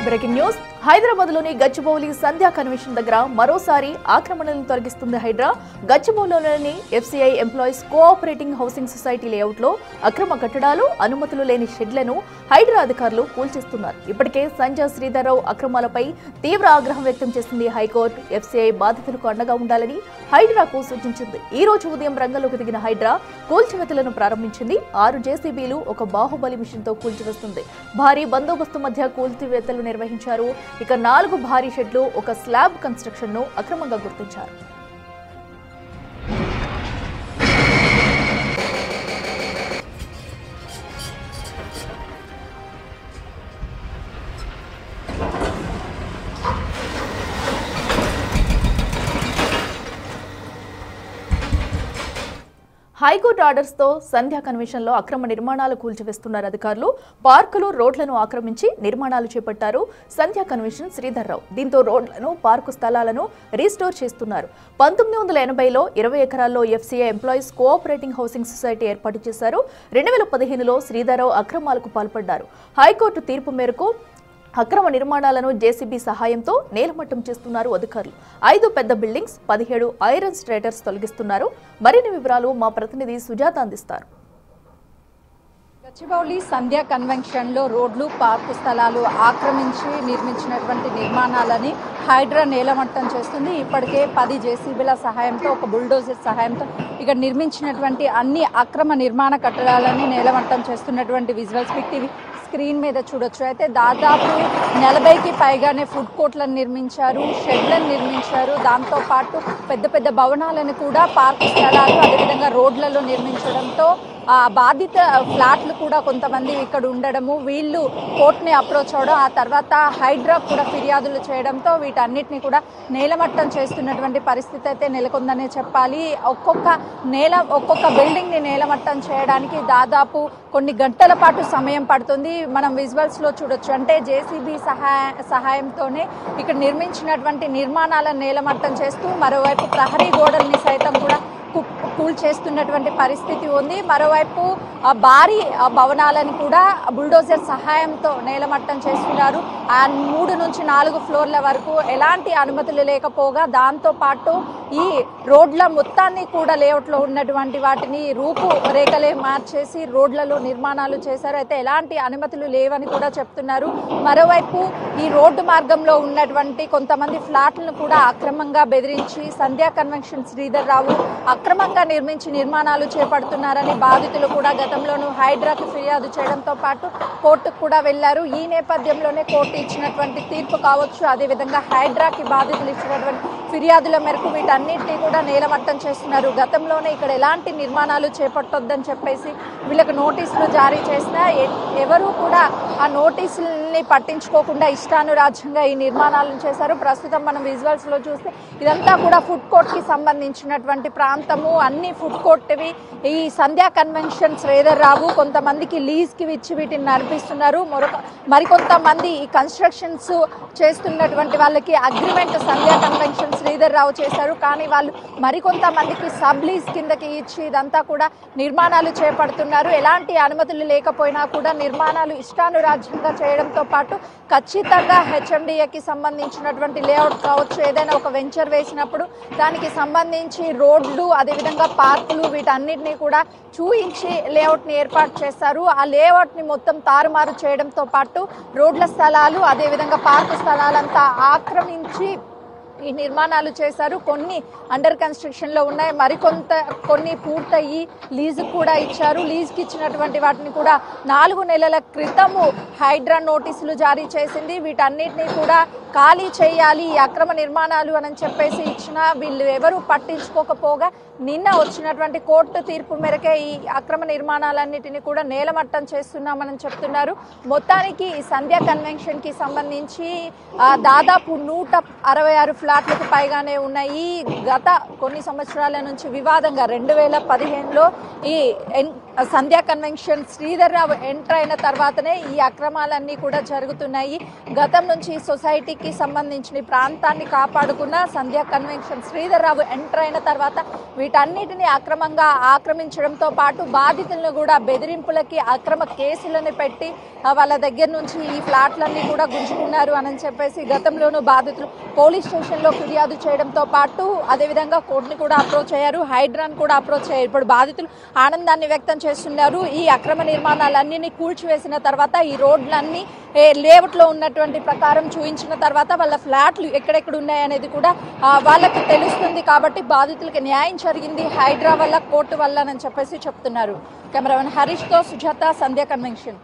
Breaking news హైదరాబాద్లోని గచ్చిబౌలి సంధ్యా convention దగ్గర మరోసారి ఆక్రమణలను తొలగిస్తుంది హైడ్రా. గచ్చిబౌలిలోని FCI employees cooperating housing society లేఅవుట్లో అక్రమ కట్టడాలు, అనుమతులు లేని షెడ్లను హైడ్రా అధికారులు కూల్చేస్తున్నారు. ఇప్పటికే సంజయ్ శ్రీధర్రావు అక్రమాలపై తీవ్ర ఆగ్రహం వ్యక్తం చేసింది హైకోర్టు. ఎఫ్సీఐ బాధితులకు అండగా ఉండాలని హైడ్రాకు సూచించింది. ఈ రోజు ఉదయం రంగంలోకి దిగిన హైడ్రా కూల్చివేతలను ప్రారంభించింది. 6 జేసీబీలు ఒక బాహుబలి మిషన్తో కూల్చివేస్తుంది. భారీ బందోబస్తు మధ్య కూల్చివేతలు నిర్వహించారు. ఇక 4 భారీ షెడ్లు, ఒక స్లాబ్ కన్స్ట్రక్షన్ ను అక్రమంగా గుర్తించారు. హైకోర్టు ఆర్డర్స్ తో సంధ్యా కన్వెన్షన్ లో అక్రమ నిర్మాణాలు కూల్చివేస్తున్నారు అధికారులు. పార్కులు, రోడ్లను ఆక్రమించి నిర్మాణాలు చేపట్టారు సంధ్యా కన్వెన్షన్ శ్రీధర్రావు. దీంతో రోడ్లను, పార్కు స్థలాలను రీస్టోర్ చేస్తున్నారు. 1980లో 20 ఎకరాల్లో FCI employees cooperating housing society ఏర్పాటు చేశారు. 2015లో శ్రీధర్రావు అక్రమాలకు పాల్పడ్డారు. హైకోర్టు తీర్పు మేరకు అక్రమ నిర్మాణాలను జేసీబీ సహాయంతో నేలమట్టం చేస్తున్నారు అధికారులు. 5 పెద్ద బిల్డింగ్స్, 17 ఐరన్ స్ట్రేటర్స్ తొలగిస్తున్నారు. మరిన్ని వివరాలు మా ప్రతినిధి సుజాత అందిస్తారు. గచ్చిబౌలి సంధ్యా కన్వెన్షన్ లో రోడ్లు, పార్కు స్థలాలు ఆక్రమించి నిర్మించినటువంటి నిర్మాణాలని హైడ్రా నేలమట్టం చేస్తుంది. ఇప్పటికే 10 జేసీబీల సహాయంతో, ఒక బుల్డోజర్ సహాయంతో ఇక్కడ నిర్మించినటువంటి అన్ని అక్రమ నిర్మాణ కట్టడాలని నేలమట్టం చేస్తున్నటువంటి విజువల్స్ టీవీ స్క్రీన్ మీద చూడొచ్చు. అయితే దాదాపు 40కి పైగానే ఫుడ్ కోర్ట్లను నిర్మించారు, షెడ్లను నిర్మించారు. దాంతోపాటు పెద్ద పెద్ద భవనాలను కూడా, పార్కు స్థలాలు, అదేవిధంగా రోడ్లలో నిర్మించడంతో బాధిత ఫ్లాట్లు కూడా కొంతమంది ఇక్కడ ఉండడము, వీళ్ళు కోర్టుని అప్రోచ్ అవడం, ఆ తర్వాత హైడ్రా కూడా ఫిర్యాదులు చేయడంతో వీటన్నిటిని కూడా నేలమట్టం చేస్తున్నటువంటి పరిస్థితి అయితే నెలకొందనే చెప్పాలి. ఒక్కొక్క బిల్డింగ్ ని నేలమట్టం చేయడానికి దాదాపు కొన్ని గంటల పాటు సమయం పడుతుంది. మనం విజువల్స్ లో చూడొచ్చు. అంటే జేసీబీ సహాయంతోనే ఇక్కడ నిర్మించినటువంటి నిర్మాణాలను నేలమట్టం చేస్తూ మరోవైపు ప్రహరీ గోడల్ని సైతం కూడా కూల్చేస్తున్నటువంటి పరిస్థితి ఉంది. మరోవైపు భారీ భవనాలను కూడా బుల్డోజర్ సహాయంతో నేలమట్టం చేస్తున్నారు. 3 నుంచి 4 ఫ్లోర్ల వరకు ఎలాంటి అనుమతులు లేకపోగా, దాంతో పాటు ఈ రోడ్ల మొత్తాన్ని కూడా లేఅవుట్లో ఉన్నటువంటి వాటిని రూపు రేఖలే మార్చేసి రోడ్లలో నిర్మాణాలు చేశారు. అయితే ఎలాంటి అనుమతులు లేవని కూడా చెప్తున్నారు. మరోవైపు ఈ రోడ్డు మార్గంలో ఉన్నటువంటి కొంతమంది ఫ్లాట్లను కూడా అక్రమంగా బెదిరించి సంధ్యా కన్వెన్షన్ శ్రీధర్రావు అక్రమంగా నిర్మించి నిర్మాణాలు చేపడుతున్నారని బాధితులు కూడా గతంలోనూ హైడ్రాకు ఫిర్యాదు చేయడంతో పాటు కోర్టుకు కూడా వెళ్లారు. ఈ నేపథ్యంలోనే కోర్టు ఇచ్చినటువంటి తీర్పు కావచ్చు, అదేవిధంగా హైడ్రాకి బాధితులు ఇచ్చినటువంటి ఫిర్యాదుల మేరకు వీటన్నిటినీ కూడా నేలమట్టం చేస్తున్నారు. గతంలోనే ఇక్కడ ఎలాంటి నిర్మాణాలు చేపట్టొద్దని చెప్పేసి వీళ్ళకు నోటీసులు జారీ చేసినా ఎవరూ కూడా ఆ నోటీసుల్ని పట్టించుకోకుండా ఇష్టానురాజ్యంగా ఈ నిర్మాణాలను చేశారు. ప్రస్తుతం మనం విజువల్స్ లో చూస్తే ఇదంతా కూడా ఫుడ్ కోర్ట్ కి సంబంధించినటువంటి ప్రాంతము. అన్ని ఫుడ్ కోర్ట్వి ఈ సంధ్యా కన్వెన్షన్ శ్రీధర్రావు కొంతమందికి లీజ్ కి ఇచ్చి వీటిని నడిపిస్తున్నారు. మరికొంతమంది ఈ కన్స్ట్రక్షన్స్ చేస్తున్నటువంటి వాళ్ళకి అగ్రిమెంట్ సంధ్యా కన్వెన్షన్ శ్రీధర్రావు చేశారు. కానీ వాళ్ళు మరికొంతమందికి సబ్ లీజ్ కిందకి ఇచ్చి ఇదంతా కూడా నిర్మాణాలు చేపడుతున్నారు. ఎలాంటి అనుమతులు లేకపోయినా కూడా నిర్మాణాలు ఇష్టానురాజ్యంగా చేయడంతో పాటు ఖచ్చితంగా హెచ్ఎండిఏకి సంబంధించినటువంటి లేఅవుట్ కావచ్చు, ఏదైనా ఒక వెంచర్ వేసినప్పుడు దానికి సంబంధించి రోడ్లు, అదేవిధంగా పార్కులు, వీటన్నిటినీ కూడా చూయించి లేఅవుట్ ని ఏర్పాటు చేస్తారు. ఆ లేఅవుట్ ని మొత్తం తారుమారు చేయడంతో పాటు రోడ్ల స్థలాలు, అదేవిధంగా పార్కు స్థలాలంతా ఆక్రమించి ఈ నిర్మాణాలు చేశారు. కొన్ని అండర్ కన్స్ట్రక్షన్ లో ఉన్నాయి, కొన్ని పూర్తయ్యి లీజు కూడా ఇచ్చారు. లీజుకి ఇచ్చినటువంటి వాటిని కూడా 4 నెలల క్రితము హైడ్రా నోటీసులు జారీ చేసింది. వీటన్నిటిని కూడా ఖాళీ చేయాలి ఈ అక్రమ నిర్మాణాలు అని చెప్పేసి ఇచ్చిన వీళ్ళు ఎవరు పట్టించుకోకపోగా నిన్న వచ్చినటువంటి కోర్టు తీర్పు మేరకే ఈ అక్రమ నిర్మాణాలన్నిటిని కూడా నేలమట్టం చేస్తున్నామని చెప్తున్నారు. మొత్తానికి ఈ సంధ్యా కన్వెన్షన్ కి సంబంధించి దాదాపు 166 ఫ్లాట్లకు పైగానే ఉన్నాయి. గత కొన్ని సంవత్సరాల నుంచి వివాదంగా 2015లో ఈ సంధ్యా కన్వెన్షన్ శ్రీధర్ రావు ఎంటర్ అయిన తర్వాతనే ఈ అక్రమాలన్నీ కూడా జరుగుతున్నాయి. గతం నుంచి సొసైటీకి సంబంధించిన ప్రాంతాన్ని కాపాడుకున్న సంధ్యా కన్వెన్షన్ శ్రీధర్ రావు ఎంటర్ అయిన తర్వాత వీటన్నిటిని అక్రమంగా ఆక్రమించడంతో పాటు బాధితులను కూడా బెదిరింపులకి అక్రమ కేసులను పెట్టి వాళ్ళ దగ్గర నుంచి ఈ ఫ్లాట్లన్నీ కూడా గుంజుకున్నారు అని చెప్పేసి గతంలోనూ బాధితులు పోలీస్ స్టేషన్లో ఫిర్యాదు చేయడంతో పాటు అదేవిధంగా కోర్టుని కూడా అప్రోచ్ అయ్యారు, హైడ్రాన్ కూడా అప్రోచ్ అయ్యారు. ఇప్పుడు బాధితులు ఆనందాన్ని వ్యక్తం చేస్తున్నారు. ఈ అక్రమ నిర్మాణాలన్నీ కూల్చివేసిన తర్వాత ఈ రోడ్లన్నీ లేఅవుట్లో ఉన్నటువంటి ప్రకారం చూపించిన తర్వాత వాళ్ళ ఫ్లాట్లు ఎక్కడెక్కడ ఉన్నాయనేది కూడా వాళ్ళకి తెలుస్తుంది. కాబట్టి బాధితులకి న్యాయం జరిగింది హైడ్రా వల్ల, కోర్టు వల్ల అని చెప్పేసి చెప్తున్నారు. కెమెరామెన్ హరీష్తో సుజాత, సంధ్యా కన్వెన్షన్.